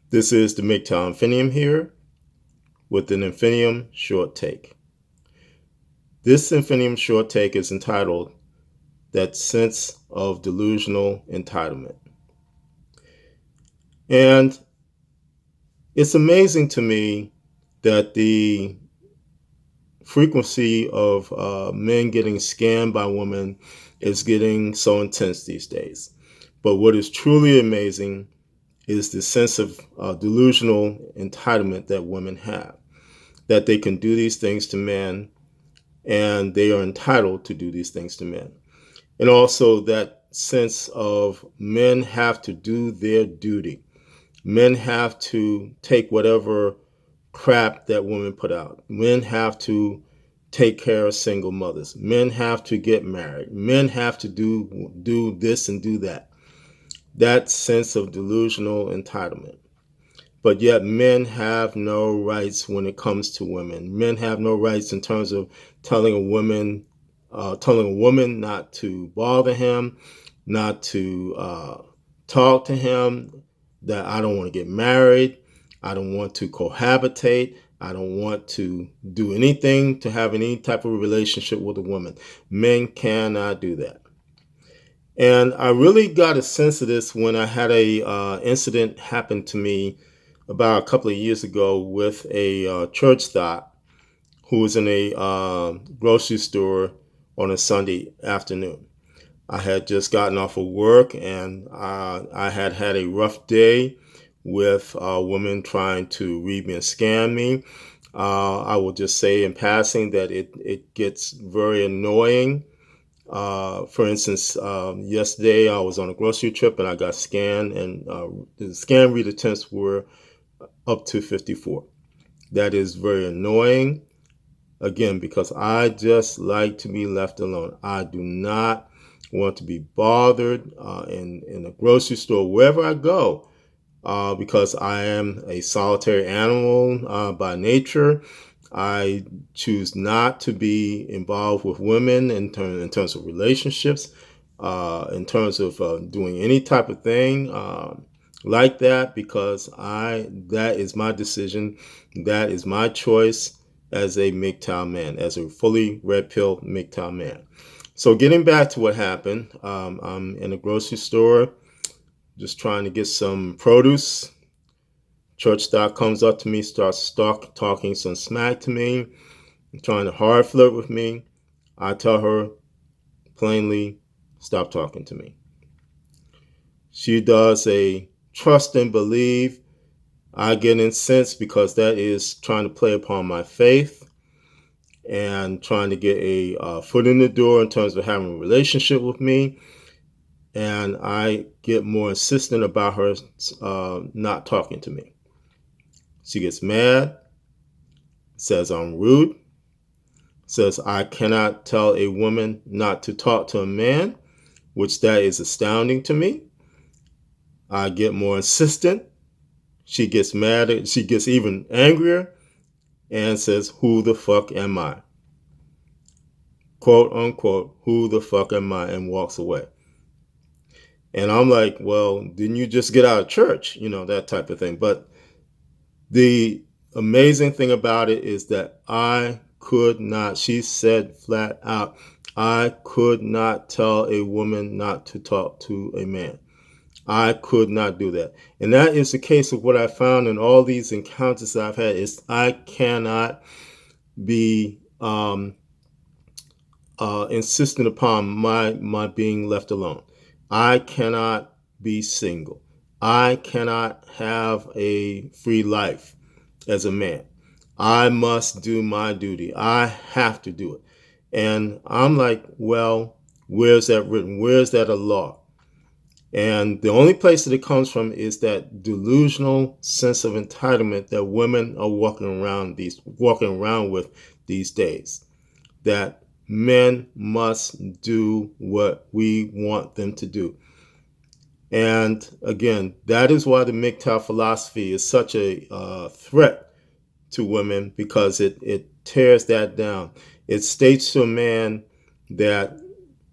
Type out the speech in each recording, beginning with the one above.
This is the MGTOW Infinium here with an Infinium Short-Take. This Infinium Short-Take is entitled That Sense of Delusional Entitlement. And it's amazing to me that the frequency of men getting scammed by women is getting so intense these days. But what is truly amazing is the sense of delusional entitlement that women have, that they can do these things to men and they are entitled to do these things to men. And also that sense of men have to do their duty. Men have to take whatever crap that women put out. Men have to take care of single mothers. Men have to get married. Men have to do this and do that. That sense of delusional entitlement. But yet men have no rights when it comes to women. Men have no rights in terms of telling a woman not to bother him, not to talk to him, that I don't want to get married, I don't want to cohabitate, I don't want to do anything to have any type of relationship with a woman. Men cannot do that. And I really got a sense of this when I had a incident happen to me about a couple of years ago with a church thought who was in a grocery store on a Sunday afternoon. I had just gotten off of work and I had had a rough day with a woman trying to read me and scam me. I will just say in passing that it gets very annoying. For instance, yesterday I was on a grocery trip and I got scanned, and the scan read attempts were up to 54. That is very annoying. Again, because I just like to be left alone. I do not want to be bothered in a grocery store, wherever I go, because I am a solitary animal by nature. I choose not to be involved with women in terms of relationships, in terms of doing any type of thing like that, because that is my decision. That is my choice as a MGTOW man, as a fully red pill MGTOW man. So getting back to what happened, I'm in a grocery store just trying to get some produce. Church stock comes up to me, starts talking some smack to me, trying to hard flirt with me. I tell her plainly, stop talking to me. She does a trust and believe. I get incensed because that is trying to play upon my faith and trying to get a foot in the door in terms of having a relationship with me. And I get more insistent about her not talking to me. She gets mad, says I'm rude, says I cannot tell a woman not to talk to a man, which that is astounding to me. I get more insistent. She gets mad. She gets even angrier and says, "Who the fuck am I?" Quote unquote, "Who the fuck am I?" and walks away. And I'm like, well, didn't you just get out of church? You know, that type of thing. But the amazing thing about it is that I could not, she said flat out, I could not tell a woman not to talk to a man. I could not do that. And that is the case of what I found in all these encounters that I've had is I cannot be insistent upon my being left alone. I cannot be single. I cannot have a free life as a man. I must do my duty. I have to do it. And I'm like, well, where's that written? Where's that a law? And the only place that it comes from is that delusional sense of entitlement that women are walking around with these days. That men must do what we want them to do. And again, that is why the MGTOW philosophy is such a threat to women, because it tears that down. It states to a man that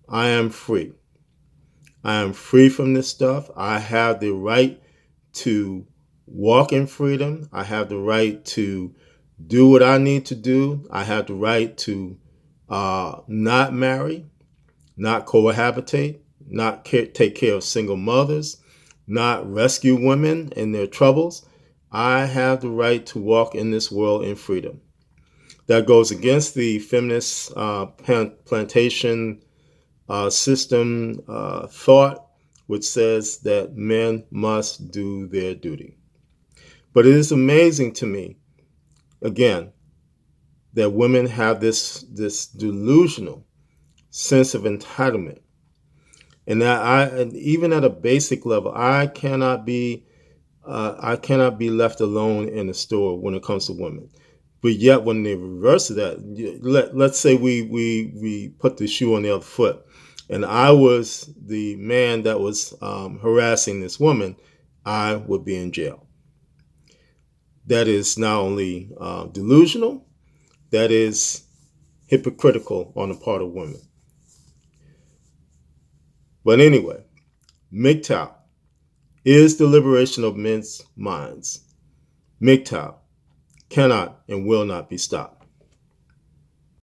I am free. I am free from this stuff. I have the right to walk in freedom. I have the right to do what I need to do. I have the right to not marry, not cohabitate, not take care of single mothers, not rescue women in their troubles. I have the right to walk in this world in freedom. That goes against the feminist plantation system thought, which says that men must do their duty. But it is amazing to me, again, that women have this delusional sense of entitlement, and and even at a basic level, I cannot be left alone in a store when it comes to women. But yet, when they reverse that, let's say we put the shoe on the other foot, and I was the man that was harassing this woman, I would be in jail. That is not only delusional, that is hypocritical on the part of women. But anyway, MGTOW is the liberation of men's minds. MGTOW cannot and will not be stopped.